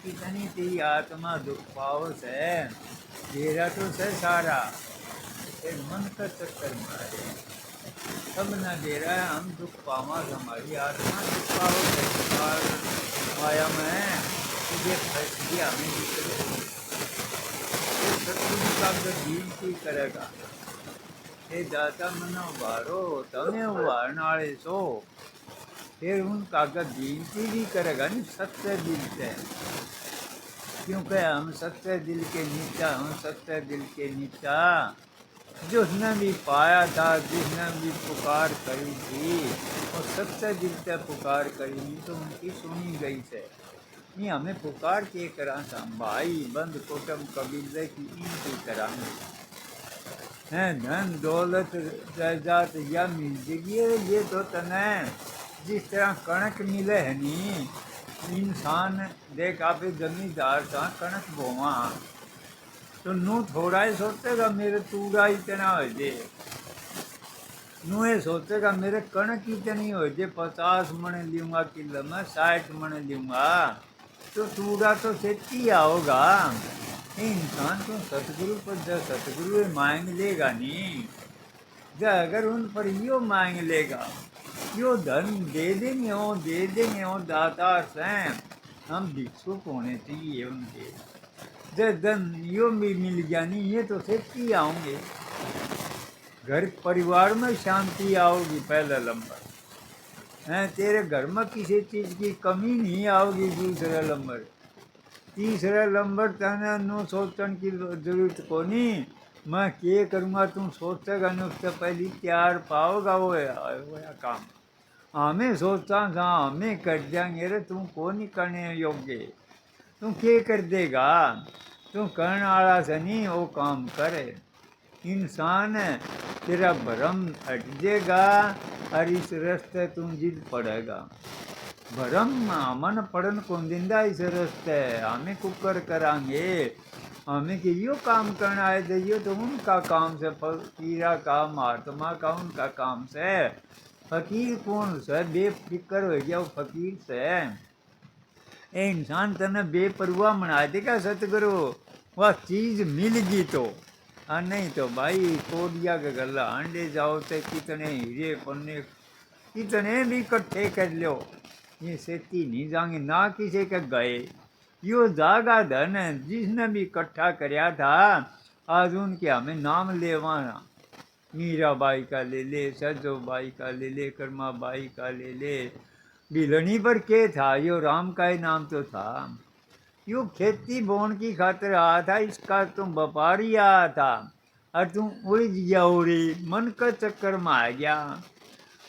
इतनी तेरी आत्मा दुख पाओ से घेरा तो से सारा मन का चक्कर मारे सब न घेरा है हम दुख पावा हमारी आत्मा दुख पाओ से माया में तुझे फंस दिया हमें सतगुरु का गिनती करेगा ये दाता मना उभारो तमें उभारने वाले सो फिर उनका गिनती भी करेगा नहीं सच्चे दिल से क्योंकि हम सच्चे दिल के नीचा हम सच्चे दिल के नीचा जिसने भी पाया था जिसने भी पुकार करी थी और सच्चे दिल से पुकार करी नहीं तो उनकी सुनी गई से नहीं हमें पुकार के करा था भाई बंद कुटुंब कबीले की इनकी कराने हैं धन दौलत जायदाद या मिल जाएगी ये तो तने जिस तरह कणक मिले है नी इंसान देख आप जमींदार था कणक बोवा तो नू थोड़ा ही सोचेगा मेरे तूड़ा इतना हो जे नू ये सोचेगा मेरे कणक इतनी हो जे 50 मन लूँगा किलो में 60 मन लूँगा तो तूड़ा तो खेती आओगा इंसान तो सतगुरु पर जब सतगुरु मांग लेगा नहीं जब अगर उन पर यो मांग लेगा यो धन दे देंगे वो दातार से हम भिक्षुक होने चाहिए उनके जब धन यो भी मिल गया नहीं ये तो सेठी आऊँगे घर परिवार में शांति आओगी पहला नंबर हैं तेरे घर में किसी चीज़ की कमी नहीं आओगी दूसरा नंबर तीसरा नंबर तने नु सोचने की जरूरत को नहीं मैं क्या करूँगा तुम सोचेगा नहीं उससे पहले तैयार पाओगा वो काम हमें सोचता था हमें कर जाएंगे रे तुम को नहीं करने योग्य तुम क्या कर देगा तुम करने वाला से नहीं वो काम करे इंसान तेरा भरम हट जाएगा और इस रास्ते तुम जिद पड़ेगा भरम मन पड़न कौन दिंदा इस रास्ते हमें कुकर करांगे हमें कि यो काम करना है तो यो तो उनका काम से फकीरा का महात्मा का उनका काम से फकीर कौन से बेफिक्र हो गया वो फकीर से ए इंसान तने बेपरवाह बना देगा सतगुरु वह चीज़ मिल गई तो और नहीं तो भाई कोडिया के गला अंडे जाओ तो कितने हीरे पन्ने कितने भी इकट्ठे कर लो ये सेती नहीं जाएंगे ना किसी के गए यो जागा धन जिसने भी इकट्ठा कराया था आज उनके हमें नाम लेवाना मीरा बाई का ले सजो बाई का ले कर्मा बाई का ले बिलनी पर के था यो राम का ही नाम तो था यो खेती बोन की खातिर आया था इसका तुम व्यापारी आया था और तुम उलझ गया उड़ी मन का चक्कर में आ गया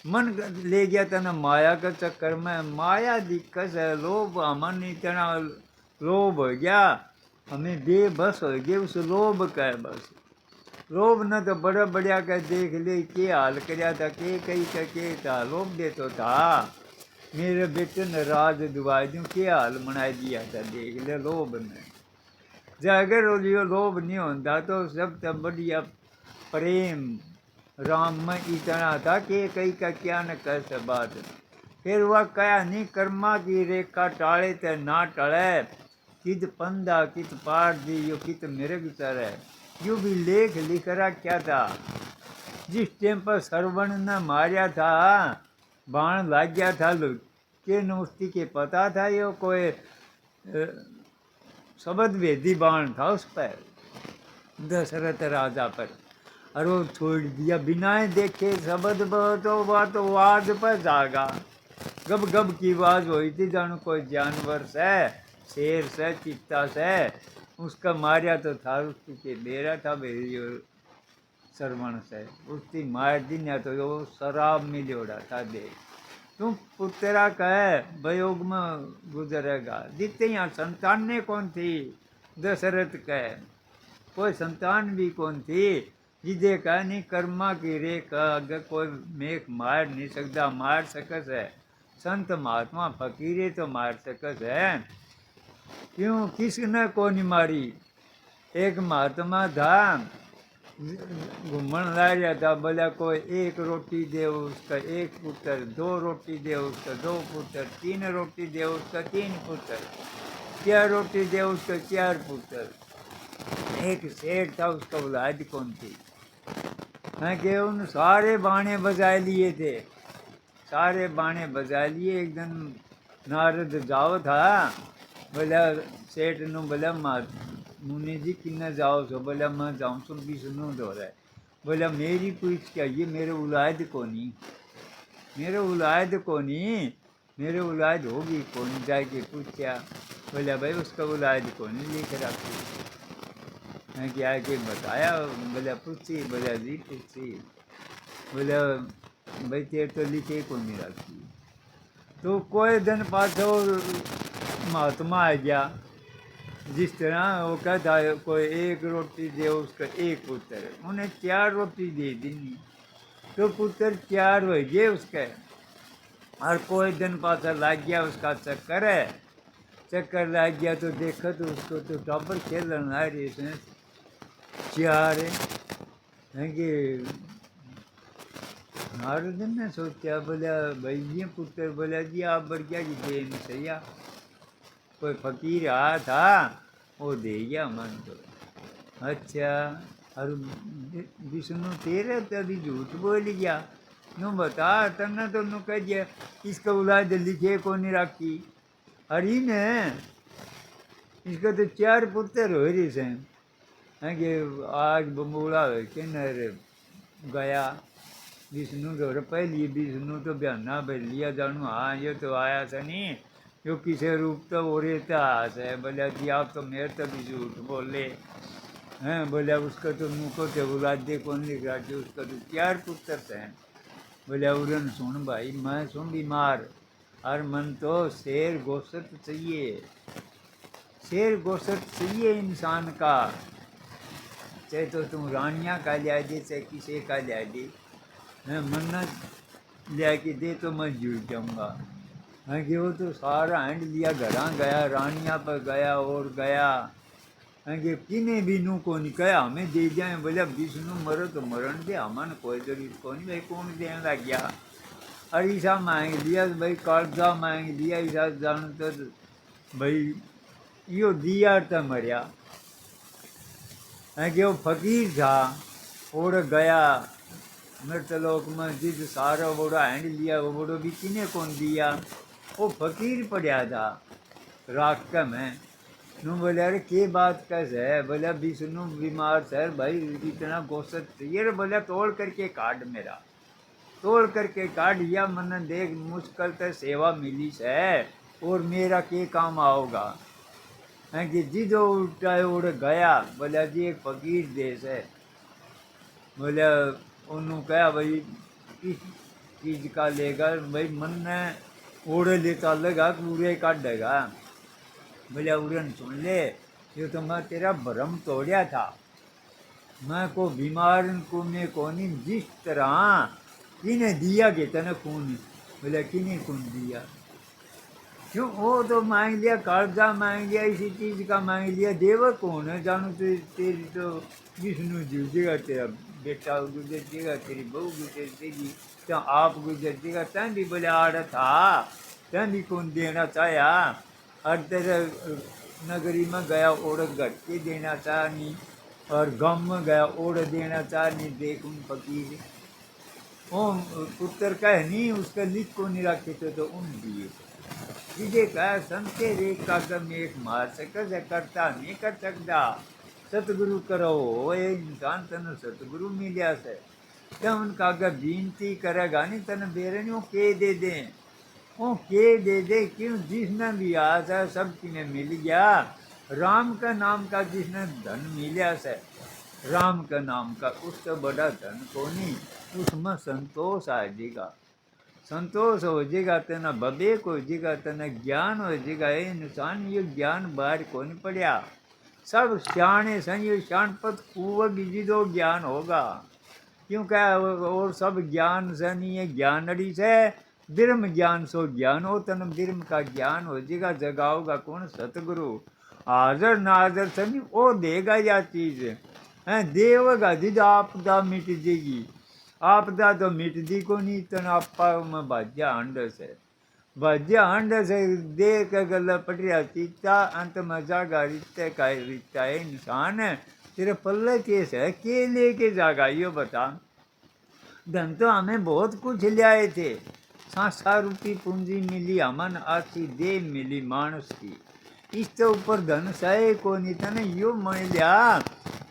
मन ले गया तना माया का चक्कर में माया दिक्कत है लोभ अमन इतना लोभ हो गया हमें बेबस हो गए उस लोभ का बस लोभ न तो बड़ा बढ़िया का देख ले के हाल कराया था के कई का के था लोभ दे तो था मेरे बेटे ने राज दुआ दूँ के हाल मना दिया था देख ले लोभ ने जब अगर यो लोभ नहीं होता तो सब तब बढ़िया प्रेम राम में इतना था कि कई का क्या न कर से बात फिर वह कया नहीं कर्मा की रेखा टाले ते ना टले कित पंदा कित पार दी यो कित मिर्ग चरे यो भी लेख लिख रहा क्या था जिस टाइम पर श्रवण ने मारिया था बाण लग गया था के नौस्ती के पता था यो कोई शब्द वेदी बाण था उस पर दशरथ राजा पर और वो छोड़ दिया बिना देखे शब्द तो वाद पर जागा गब गब की आवाज हुई थी जानो कोई जानवर से शेर से चित्ता से उसका मारिया तो था उसकी के बेरा था बेरियो श्रवण से उसकी मार दी ना तो वो शराब मिलोड़ा था देख तुम पुत्रा कहे वयोग में गुजरेगा जितने यहाँ संतान ने कौन थी दशरथ कहे कोई संतान भी कौन थी जिदे कहा नहीं कर्मा की रेखा अगर कोई मेघ मार नहीं सकता मार सकस है संत महात्मा फकीरे तो मार सकस है क्यों किसने को नहीं मारी। एक महात्मा था, घूमन ला रहा था, बोला कोई एक रोटी दे उसका एक पुत्र, दो रोटी दे उसका दो पुत्र, तीन रोटी दे उसका तीन पुत्र, चार रोटी दे उसका चार पुत्र। एक सेठ था, उसका औलाद कौन थी। मैं कि उन सारे बाणे बजा लिए थे, सारे बाणे बजा लिए। एक दिन नारद जाओ था, बोला सेठ नु बोला मुनि जी किन्ने जाओ सो। बोला मैं जाऊँ सो विष्णु दो रहा है। बोला मेरी पूछ क्या, ये मेरे औलाद को नहीं, मेरे औलाद को नहीं, मेरे औलाद होगी कौन। जाके पूछा, बोला भाई उसका औलाद को नहीं लिख रखी। मैं क्या कि बताया। बोला पूछी। बोला जी पूछी। बोला भाई तेरे तो लिखे को नहीं रखी। तो कोई दिन पाछो महात्मा आ गया, जिस तरह वो कहता है कोई एक रोटी दे उसका एक पुत्र, उन्हें चार रोटी दे दी, तो पुत्र चार हो गए उसके। और कोई दिन पाछा लग गया उसका चक्कर है, चक्कर लग गया तो देखा तो उसको तो टॉपर खेलन आ रही इसने चार है कि नारद ने सोचा। बोला भाई ये पुत्र, बोला जी आप बढ़िया जी दे नहीं सही। कोई फकीर आया था वो दे गया मन तो। अच्छा, और विष्णु तेरे तभी झूठ बोल गया। नु बता तन्ने तो नु कह दिया इसका औलाद लिखे को नहीं रखी। अरे ने इसका तो चार पुत्र हो रही से हैं कि आज बमूला हो के नर गया विष्णु तो पहली विष्णु तो बयाना भर लिया जानू। हाँ ये तो आया था नहीं, जो किसे रूप तो वो रहता है। बोला जी आप तो मेरे तभी झूठ बोले हैं। बोला उसका तो मुँह को थे औलाद दे कौन लिख रहा थी, उसका तो चार पुत्र थे। बोला उड़न सुन भाई मैं सुन बीमार, और मन तो शेर गोश्त चाहिए, शेर गोश्त चाहिए इंसान का। चाहे तो तुम रानियाँ का लिया दे, चाहे किसी का लिया दे, मैं मन्नत लिया के दे तो मैं जुड़ जाऊँगा। मैं कि वो तो सारा हैंड लिया, घरा गया, रानियाँ पर गया और गया। मैं कि किने भी नू को नहीं कहा हमें दे जाए। बोले विष्णु मरो तो मरण दे, हमन कोई जरूरत को नहीं। भाई कौन देने लग गया। और ऐसा मांग लिया भाई, कर्जा मांग लिया ऐसा जान तो भाई यो दिया तो मरिया। मैं कि वो फकीर था और गया मृतलोक में, जिस सारा बड़ा हैंड लिया वो बड़ो भी किने कौन दिया। वो फकीर पड़ा था रास्ते में। नू बोले अरे के बात कैसे है। बोला विष्णु बीमार सर भाई इतना गोश्त चाहिए। बोला तोड़ करके काट, मेरा तोड़ करके काट लिया। मन देख मुश्किल से सेवा मिली है और मेरा के काम आओगा है कि जिदो उल्टा उड़ गया। बोला जी एक फकीर देश है। बोला उन्होंने कहा भाई किस चीज़ का लेगा। भाई मन ने ओढ़े लेता लगा पूरे काटेगा। बोले उड़न सुन ले, ये तो मैं तेरा भ्रम तोड़िया था। मैं को बीमार को में कोनी जिस तरह किने दिया के तने खून। बोले किने खून दिया, क्यों वो तो मांग लिया, कर्जा मांग लिया, इसी चीज़ का मांग लिया। देवर कौन है जानू तो तेरी तो विष्णु जी देगा, तेरा बेटा गुजर देगा, तेरी बहू गुजर देगी, तो आप गुजर देगा। तैं भी बोले आड़ था, तैं भी कौन देना चाहा। और तेरे नगरी में गया ओढ़ घट के देना चाह नहीं, और गम में गया ओढ़ देना चाह नहीं। देख उन फकीर वो पुत्र कह नहीं उसका लिख को नहीं रखे तो उन दिए तुझे कह संते रे कागम एक मार सकज करता नहीं कर सकता। सतगुरु करो ये इंसान तन सतगुरु मिलिया से क्या उनका अगर विनती करेगा नहीं तन बेरनी वो के दे दे, वो के दे दे। क्यों जिसने भी आज है सब किने मिल गया। राम का नाम का जिसने धन मिलिया से, राम का नाम का उससे बड़ा धन को नहीं। उसमें संतोष आ जाएगा, संतोष हो जाएगा, तेना विवेक हो जाएगा, तेना ज्ञान हो जाएगा। ये इंसान ये ज्ञान बाहर को नहीं पड़िया। सब सियाणे सन ये सियाणपत कुवग जिदो ज्ञान होगा। क्यों क्या और सब ज्ञान से नहीं है, ज्ञानड़ी से ब्रह्म ज्ञान सो ज्ञान हो, तन ब्रह्म का ज्ञान हो जाएगा। जगाओगा कौन? सतगुरु। हाजर नाजर सभी वो देगा या चीज है, देवगा जिद आपदा मिट जाएगी। आपदा तो मिट दी को नहीं, तन आपा में भाज्या हंड से, भाज्या हंड से दे के गल पटिया चीता अंत में जागा रिश्ते का रिश्ता है। इंसान है तेरे पल्ले केस है, के लेके जागा यो बता। धन तो हमें बहुत कुछ ले आए थे, 7 रूपी पूंजी मिली हमन, आखी दे मिली मानस की। इसके ऊपर धन सहे को नहीं तने यो मन लिया।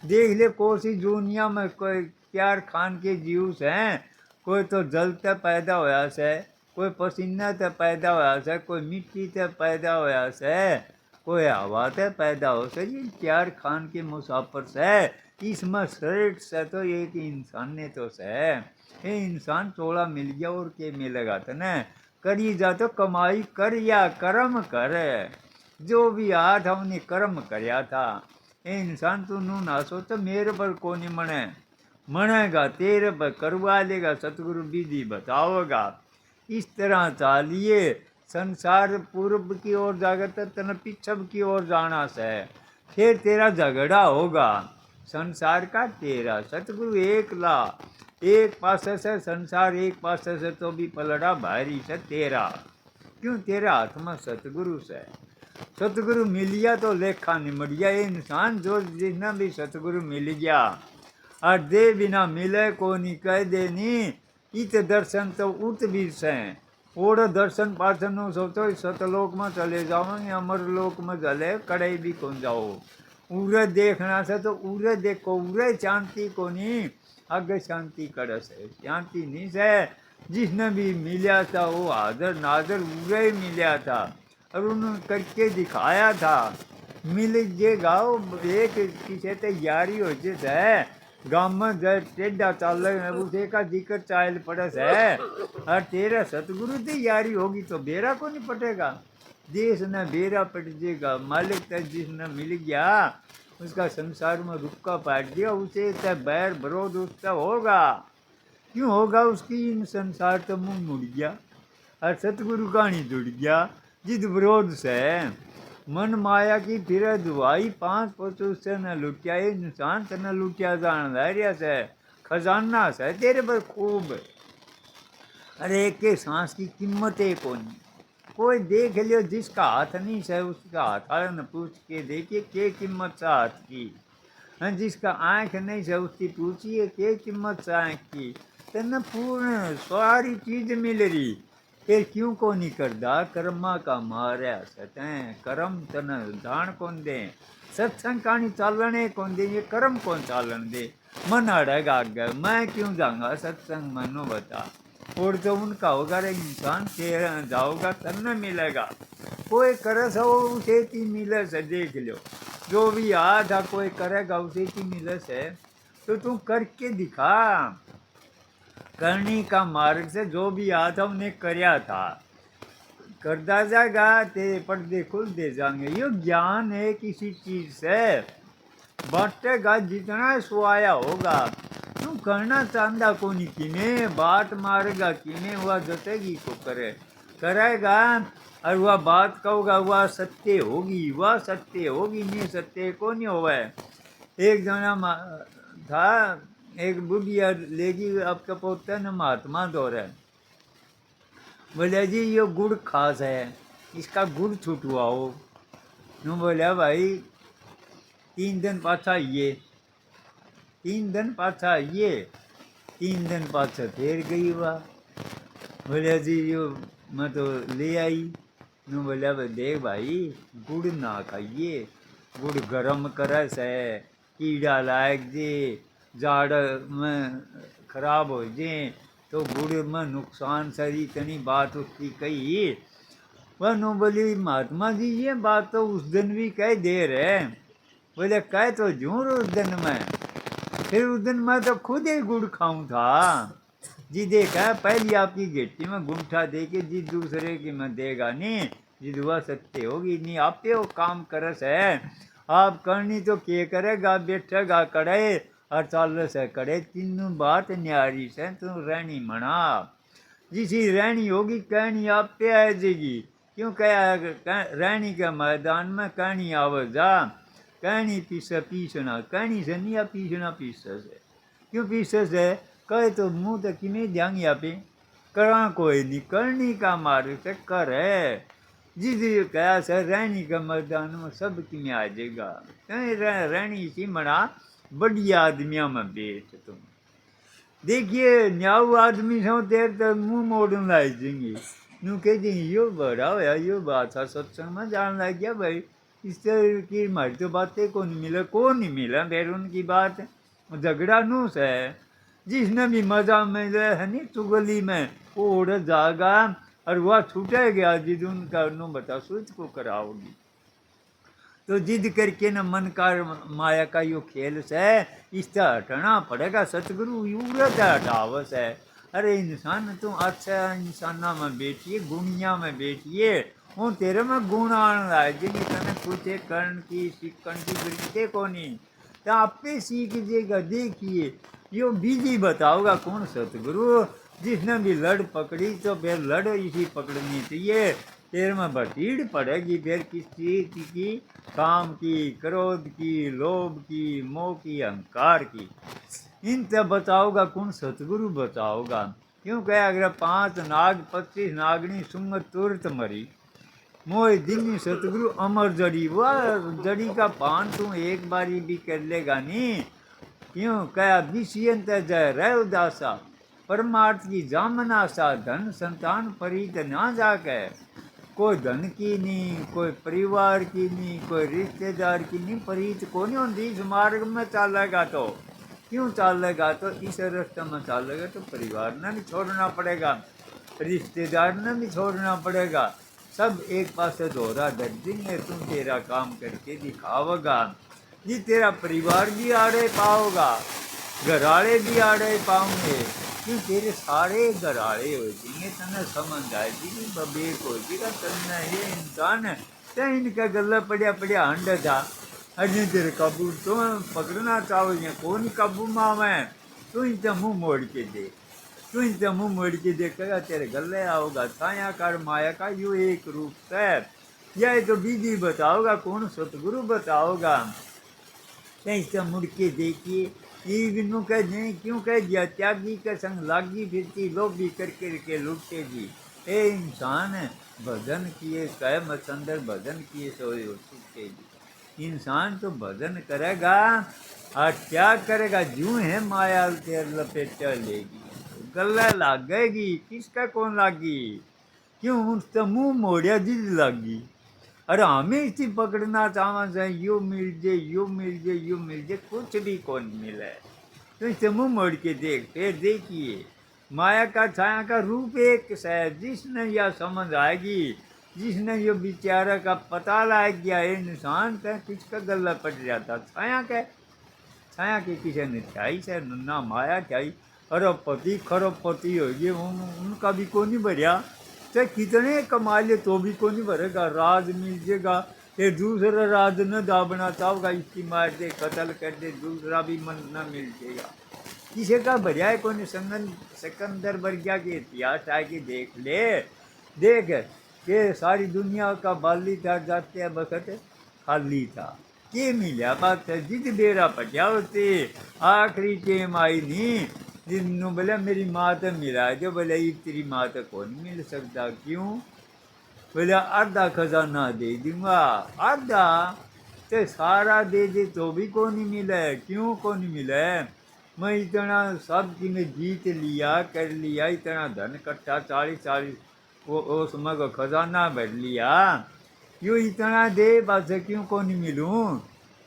देख ले कोसी दुनिया में कोई प्यार खान के जीव हैं, कोई तो जल ते पैदा होया से, कोई पसीना ते पैदा होया से, कोई मिट्टी ते पैदा होया से, कोई हवा ते पैदा हो से। ये प्यार खान के मुसाफर से, इसमें श्रेष्ठ से तो एक इंसान ने तो से। ये इंसान थोड़ा मिल गया और के मिलेगा तने? करी जा तो कमाई कर या कर्म कर, जो भी आज हमने कर्म करया था। ये इंसान तू नू ना सोच मेरे पर कौन मने, मनेगा तेरे पर करवा लेगा, सतगुरु विधि बताओगा। इस तरह चालिए, संसार पूर्व की ओर जाकर तन पिछब की ओर जाना से, फिर तेरा झगड़ा होगा संसार का तेरा। सतगुरु एक ला, एक पासे से संसार, एक पासे से तो भी पलड़ा भारी से तेरा। क्यों? तेरा हाथ में सतगुरु से। सतगुरु मिल गया तो लेखा निमट गया। ये इंसान जो जितना भी सतगुरु मिल गया और दे बिना मिले को नहीं कह दे नी, इत दर्शन तो उत भी से। ओढ़ दर्शन पार्शन सोचो सतलोक में चले जाओ, अमर लोक में चले कड़े भी कौन जाओ। उरे देखना से तो उरे देखो, उरे शांति को नहीं, आगे शांति कड़स है, शांति नहीं से। जिसने भी मिला था वो हाजर नाजर उरे ही मिला था और उन्होंने करके दिखाया था। मिल जे गाओ एक किसी ते यारी हो जैसे गाँव में जय टेढ़ा चाल उसे का जिक्र चाल पड़े है, और तेरा सतगुरु से यारी होगी तो बेरा को नहीं पटेगा। देश न बेरा पट जाएगा। मालिक तक जिसने मिल गया उसका संसार में रुक्का पाट दिया, उसे तक बैर विरोध उसका होगा। क्यों होगा? उसकी इन संसार तो मुंह मुड़ गया और सतगुरु का नहीं जुड़ गया। जिद विरोध से मन माया की फिर दुआई, 5 पशु से न लुटिया। इंसान से न लुटिया जान धैर्य से, खजाना से तेरे पर खूब। अरे के सांस की कीमत है कौन? कोई देख लियो जिसका हाथ नहीं है उसका हाथ न पूछ के देखिए के कीमत से हाथ की। जिसका आँख नहीं है उसकी पूछिए के कीमत से आँख की। तेन पूर्ण सारी चीज मिल रही, फिर क्यों को नहीं करदा? कर्मा का मार्या सतें, कर्म तन दान कौन दे, सत्संग कहानी चालने कौन दे, ये कर्म कौन चालन दे। मन अड़ेगा आगे, मैं क्यों जाऊंगा सत्संग? मनो बता। और जो उनका होगा रे इंसान तेरा जाओगा तन मिलेगा। कोई करे सो उसे की मिले से, देख लो जो भी आधा कोई करेगा उसे की मिले से। तो तू करके दिखा, करनी का मार्ग से जो भी आधा हमने करया था करता जाएगा, तेरे पर्दे खुल दे जाएंगे। ये ज्ञान है किसी चीज से बांटेगा जितना सुआया होगा। तू करना चाहता को नहीं किने बात मारेगा, किने हुआ जतेगी को करे करेगा, और वह बात कहोगा वह सत्य होगी, वह सत्य होगी, नहीं सत्य को नहीं होगा। एक जना था, एक बुढ़िया लेगी आपका पोता न महात्मा दौरे, बोले जी ये गुड़ खास है, इसका गुड़ छुटवाओ। यूँ बोला भाई 3 दिन पाछा ये, 3 दिन पाछा ये, 3 दिन पाछा फिर गई वह। बोले जी यो मैं तो ले आई। यूँ बोला देख भाई गुड़ ना खाइए, गुड़ गरम करे से, कीड़ा लाग जे, जाड़ में खराब हो जाए तो गुड़ में नुकसान सरी इतनी बात उसकी कही। वह नो बोली महात्मा जी ये बात तो उस दिन भी कह दे रहे। बोले कह तो जूर उस दिन में, फिर उस दिन मैं तो खुद ही गुड़ खाऊं था। जी देखा पहली आपकी गेटी में गुंठा दे के जी दूसरे की मैं देगा नहीं, जी दुआ सत्य होगी नहीं। आप पे वो काम करस है, आप करनी तो के करेगा, बैठेगा कड़े और चाल से कड़े, तीनों बात न्यारी से तू रहनी मना। जिसी रहनी होगी कहनी आप पे आ जाएगी। क्यों कहा रहनी के मैदान में कहनी आवे जा, कहनी पीछे पीछना, कहनी से नहीं पीछना पीछे से। क्यों पीछे से कहे तो मुँह तो किमें ध्यान यहाँ पे करा कोई नहीं, करनी का मार्ग से कर है। जिस कहा सर रहनी के मैदान में सब किमें आ जाएगा। रहनी इसी मना बढ़िया आदमियों में बेच तुम देखिए न्याऊ आदमी सो देर तक मुंह मोड़न लग जाएंगे। नू कह देंगे यो बड़ा होया यो बात था सत्संग में जान लग गया भाई, इस तरह की हमारी तो बातें को नहीं मिला फिर उनकी बात झगड़ा नू से जिसने भी मजा मिले है नहीं चुगली में वो उड़ जाएगा और वह छूटे गया जिद उनका नू बता सूच को कराओगी। तो जिद करके न मन का माया का यो खेल से इससे हटना पड़ेगा। सतगुरु यूरत हटावस है। अरे इंसान तुम अच्छा इंसाना में बैठिए गुणिया में बैठिए वो तेरे में गुण आने लाए जिन्हें तने कुछ कर्ण की सीखण की वृत्ति को नहीं तो आपे सीख जाएगा। देखिए यो बीजी बताओगा कौन सतगुरु जिसने भी लड़ पकड़ी तो फिर लड़ इसी पकड़नी चाहिए। तेरे में भतीड़ पड़ेगी फिर किस चीज की, काम की, क्रोध की, लोभ की, मोह की, अहंकार की। इन तब बताओगा कौन सतगुरु बताओगा। क्यों कहे अगर 5 नाग 25 नागनी सुंग तुरत मरी मोह दिनी सतगुरु अमर जड़ी। वह जड़ी का पान तू एक बारी भी कर लेगा नहीं। क्यों कहा विषयंत जय रह उदासा परमार्थ की जामना सा धन संतान परित ना जाके। कोई धन की नहीं, कोई परिवार की नहीं, कोई रिश्तेदार की नहीं, परीत को नहीं होती। इस मार्ग में चलेगा तो क्यों चलेगा तो इस रास्ते में चलेगा तो परिवार ने भी छोड़ना पड़ेगा, रिश्तेदार ने भी छोड़ना पड़ेगा। सब एक पास दोहरा धर देंगे तुम तेरा काम करके दिखाओगा। जी तेरा परिवार भी आड़े पाओगा, घराड़े भी आड़े पाओगे। क्यों तेरे सारे घराड़े हो जाएंगे तने समझ आएगी कि बबेक हो जाएगा तन्ने ये इंसान है तो इनका गला पड़िया पड़िया हंड था। अरे तेरे काबू तो पकड़ना चाहो ये कौन काबू मावे तू इनसे मुँह मोड़ के दे, तू इनसे मुँह मोड़ के देखेगा तेरे गले आओगा। छाया कर माया का यू एक रूप है। यह तो बीजी बताओगा कौन सतगुरु बताओगा। इससे मुड़ के देखिए ईगनू कह दें क्यों कह दिया त्यागी के संग लागी फिरती लोभी करके के लुटते जी। ए इंसान भजन किए कह मसंदर भजन किए सोए छूटे जी। इंसान तो भजन करेगा और क्या करेगा जूं है माया तेर लपेट लेगी गला लागेगी। किसका कौन लागी क्यों उसका मुँह मोड़िया जिद लागी। अरे हमें इसी पकड़ना चाहना चाहिए यो मिल जाए यो मिल जाए यो मिल जाए कुछ भी कौन मिले। तो इसे मुँह मोड़ के देख फिर देखिए माया का छाया का रूप एक है। जिसने यह समझ आएगी जिसने ये बेचारा का पता लग गया इंसान का किसका गला पट जाता छाया के किसी ने छाई से ना माया छाई। अरबपति खरबपति हो गए उनका भी को नहीं भरिया चाहे कितने कमा ले तो भी को नहीं भरेगा। राज मिल जाएगा फिर दूसरा राज न दाबना चाहोगा इसकी मार दे कत्ल कर दे दूसरा भी मन न मिल जाएगा। किसी का भरिया है कोई सिकंदर बरगिया के इतिहास आके देख ले देख के सारी दुनिया का बाली था जाते वक्त खाली था के मिला बात है जिद बेरा पटिया होते आखिरी टेम आई नहीं जिन्हों बोले मेरी माँ तो मिला जो बोले तेरी माँ तो कौन मिल सकता। क्यों बोले आधा खजाना दे दूंगा आधा तो सारा दे दे तो भी को नहीं मिला। क्यों को नहीं मिला मैं इतना सब की मैं जीत लिया कर लिया इतना धन इकट्ठा 40 वो समय का खजाना भर लिया क्यों इतना दे बस क्यों को नहीं मिलूँ।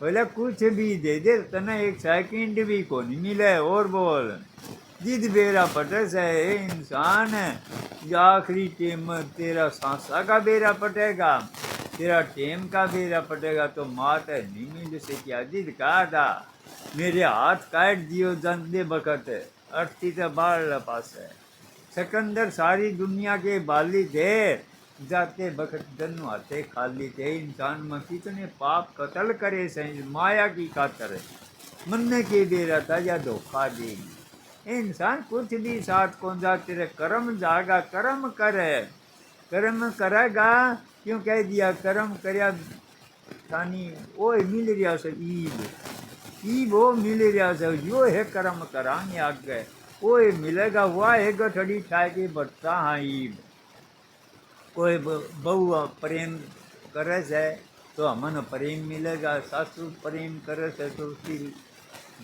बोले कुछ भी दे दे तना एक सेकंड भी को नहीं मिले। और बोल जिद बेरा पटस है इंसान आखिरी टेम तेरा सांसा का बेरा पटेगा तेरा टेम का बेरा पटेगा तो मात नहीं मिल से क्या जिद कहा था मेरे हाथ काट दियो जानते बखत अर्थी तो बाल पास है। सिकंदर सारी दुनिया के बाली थे जाते बखत जन्म आते खाली थे। इंसान में कितने पाप कत्ल करे सही माया की खातर मन के बेरा था या धोखा देगी इंसान कुछ भी साथ कौन जा, तेरे कर्म जागा, कर्म करे, कर्म करेगा। क्यों कह दिया कर्म करया थानी वो मिल रहा से ईब वो मिल रहा से यो है कर्म करांगे आगे वो मिलेगा। हुआ है गठड़ी ठाए के बटता हाँ ईब कोई बहु प्रेम करे से तो हमन प्रेम मिलेगा, सासू प्रेम करे से तो उसकी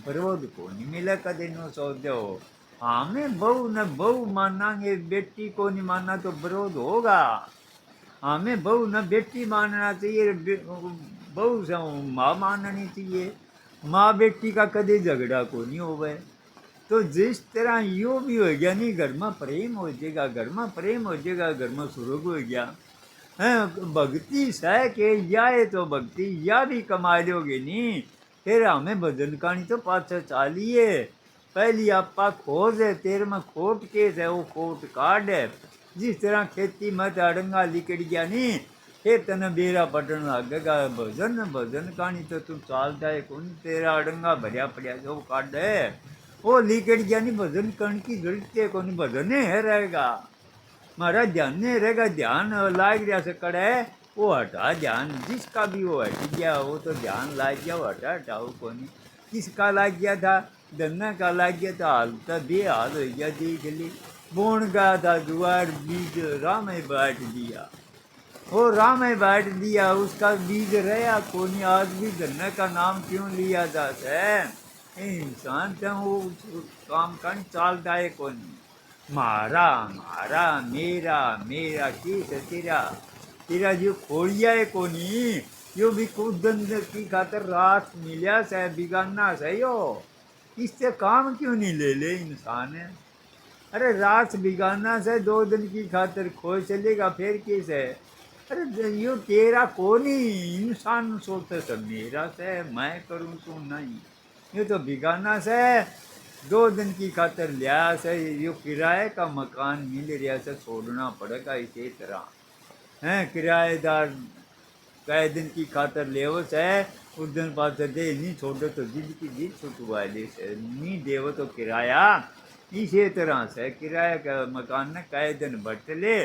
विरोध को नहीं मिले कदे नो सोच हो। हमें बहू न बहू मानांगे, बेटी को नहीं मानना तो विरोध होगा। हमें बहू न बेटी मानना चाहिए, बहू से माँ माननी चाहिए। माँ बेटी का कदे झगड़ा को नहीं होवे। तो जिस तरह यो भी हो गया नहीं, घर में प्रेम हो जाएगा, घर में प्रेम हो जाएगा, घर में सुरग हो गया है। भक्ति सह के जाए तो भक्ति या भी कमा लोगे नहीं। फिर हमें भजन कहानी तो पाछे चालिए। पहली आपा खोज है, तेरे में खोट केस है, वो खोट काट है। जिस तरह खेती मत अड़ंगा लिकड़ गया नहीं, फिर तने बेरा पटन लगेगा। भजन भजन कहानी तो तू चाल जाए कौन, तेरा अड़ंगा भरिया पड़िया जो काट है वो लिकड़ गया नहीं। भजन करने की जरूरत है कौन, भजन है रहेगा मारा ध्यान नहीं रहेगा। ध्यान लाग रहा से करे वो हटा ध्यान, जिसका भी वो हट गया वो तो ध्यान लाग गया, वो हटा हटाओ को नहीं। किसका लाग गया था, धन्ना का लाग गया था, हाल तो बेहाल हो गया। देख ली बोन गया था जुआर, बीज राम ही बांट दिया, वो राम ही बांट दिया, उसका बीज रहा को नहीं। आज भी धन्ना का नाम क्यों लिया जाता है, इंसान तो वो काम कर चालता है को नहीं। मारा मारा मेरा मेरा किस तेरा, तेरा जो खोड़िया है कोनी, यो भी कुदन की खातर रात मिलिया से बिगाड़ना सही हो। इससे काम क्यों नहीं ले ले इंसान है। अरे रात बिगाड़ना से 2 दिन की खातर खोज चलेगा फिर किस है। अरे यो तेरा कोनी, इंसान सोचते सब मेरा से मैं करूँ तू नहीं। ये तो बिगाड़ना से 2 दिन की खातर लिया से, यो किराए का मकान मिल रहा से छोड़ना पड़ेगा। इसी तरह हैं किराएदार कई दिन की खातर ले से, उस दिन बाद दे नहीं छोड़ो तो जिद की जिद छुटवा दे से, नहीं देव तो किराया। इसी तरह से किराए का मकान ने कई दिन बट ले,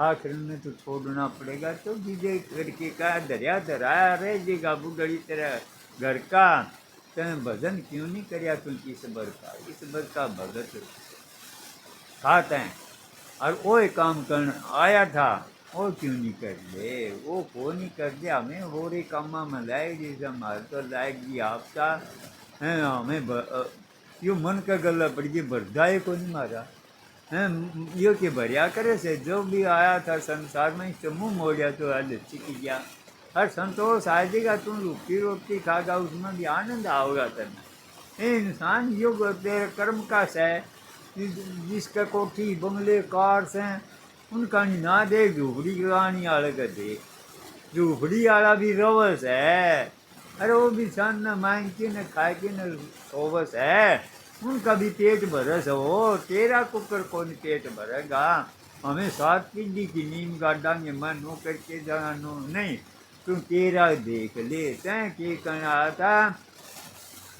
आखिर में तो छोड़ना पड़ेगा। तो जिदे करके का दरिया दराया रह जाएगा बुढ़ड़ी तरह घर का। तेने भजन क्यों नहीं करया तुम इस बर का भगत खाते हैं और वो काम करने आया था, वो क्यों नहीं कर दे, वो को नहीं कर दे। हमें हो रही कामा में लाएगी जैसे हमारे तो लाएगी आपका है। हमें यो मन का गला पड़ गई बरदाए को नहीं मारा है। यो के भरिया करे से जो भी आया था संसार में इससे मुँह मोड़िया तो आज चिक गया। हर संतोष आ जाएगा, तुम रूखी रोटी खागा उसमें भी आनंद आओगा तेना। इंसान युग तेरे कर्म का है, जिसका कोठी बंगले कार से उनका ना दे, झूपड़ी कहानी वाले का दे। झूपड़ी वाला भी रवस है, अरे वो भी सन न मांग के न खाए के न सोवस है, उनका भी पेट भरस हो। तेरा कुकर कौन पेट भरेगा। हमें 7 पीढ़ी की नींद गाड़ांगे मन नो करके जाना नो नहीं। तुम तेरा देख ले तैं के करना था।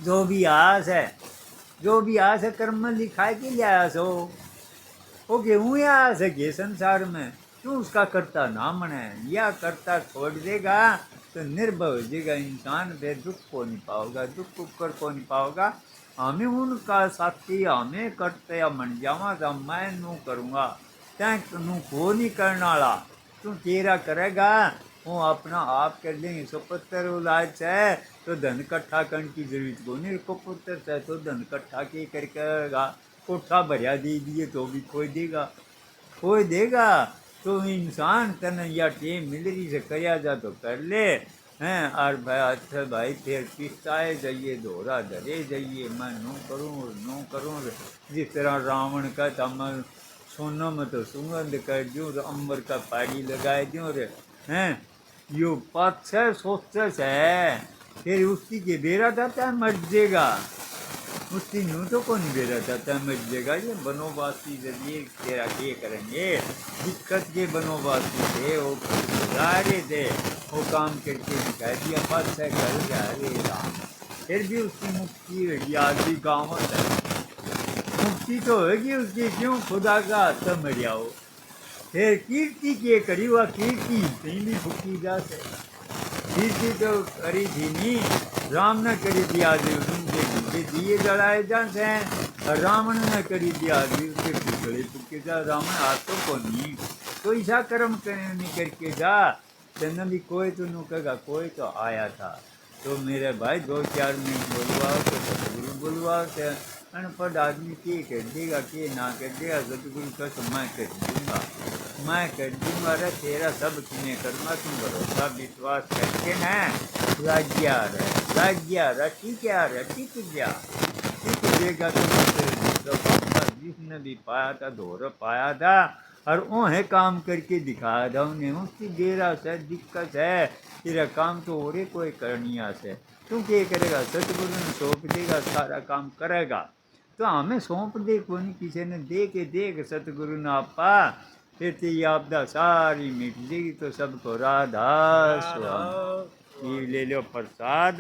जो भी आस है, जो भी आस है कर्म में लिखा के लिए आस हो। वो गेहूँ आस है के संसार में, तू उसका करता ना मने या करता छोड़ देगा तो निर्भय हो जाएगा इंसान। फिर दुख को नहीं पाओगा, दुख ऊपर को नहीं पाओगा। हमें उनका साथी हमें करते या मन जावा तो मैं नू करूँगा, तैं नू को नहीं करने वाला। तू तेरा करेगा वो अपना आप कर लेंगे। सो पुत्र उलाज है तो धन इकट्ठा करने की जरूरत को नहीं। को पुत्र है तो धन इकट्ठा के करेगा, कोठा भरिया दे दिए तो भी खोई देगा, खोई देगा। तो इंसान तन या टेम मिल रही से करया जा तो कर ले हैं। और भाई अच्छा भाई फिर पिस्ताए जाइए दोहरा धरे जाइए, मैं नो करूँ। जिस तरह रावण का था मैं सोनम तो सुगंध कर दूँ, अंबर का पाड़ी लगाए दूँ रे हैं। यो पक्ष सोच है फिर उसकी के बेरा जाता है मर जाएगा, उसकी नू तो कौन बेरा जाता है मर जाएगा। ये बनोवासी जरिए तेरा ये करेंगे, दिक्कत के बनोवासी थे वो रहे थे, वो काम करके दिखाई दिया पक्ष है कर जा रे राम। फिर भी उसकी मुक्ति हुई आज भी गाँव है, कीर्ति तो होगी उसकी, क्यों खुदा का हाथ मरिया हो। फिर कीर्ति के करी हुआ कीर्ति कहीं भी फूकी जा से। कीर्ति तो करी थी नहीं, राम ने करी दिया उनके झूठे दिए जलाए जाते हैं, और रावण ने करी दिया उसके पुतले फूके जा। रावण हाथों को नहीं, तो ऐसा कर्म नहीं करके जा, तेना भी कोई तो नु कहेगा कोई तो आया था। तो मेरे भाई 2-4 मिनट बोलवाओ तो सतगुरु बोलवाओ थे। अनपढ़ आदमी के कर देगा के ना कर देगा, सतगुरु का तो मैं कर दूंगा, मैं कर दूंगा रे, तेरा सब किने करना, तुम भरोसा विश्वास करके ना लग गया रे, ठीक है रे, ठीक गया, ठीक देगा तो जिसने भी पाया था धोर पाया था, और उन्हें काम करके दिखाया था उन्हें। उसकी डेरा से दिक्कत है, तेरा काम तो और कोई करनिया से, तू क्या करेगा, सतगुरु ने सौंप देगा सारा काम करेगा। तो हमें सौंप दे को नहीं, किसी ने दे के देख सतगुरु ने आपा, फिर तेरी आपदा सारी मिट जाएगी। तो सबको राधा स्वामी ले लो प्रसाद,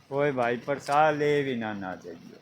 कोई भाई प्रसाद ले भी ना चाहिए।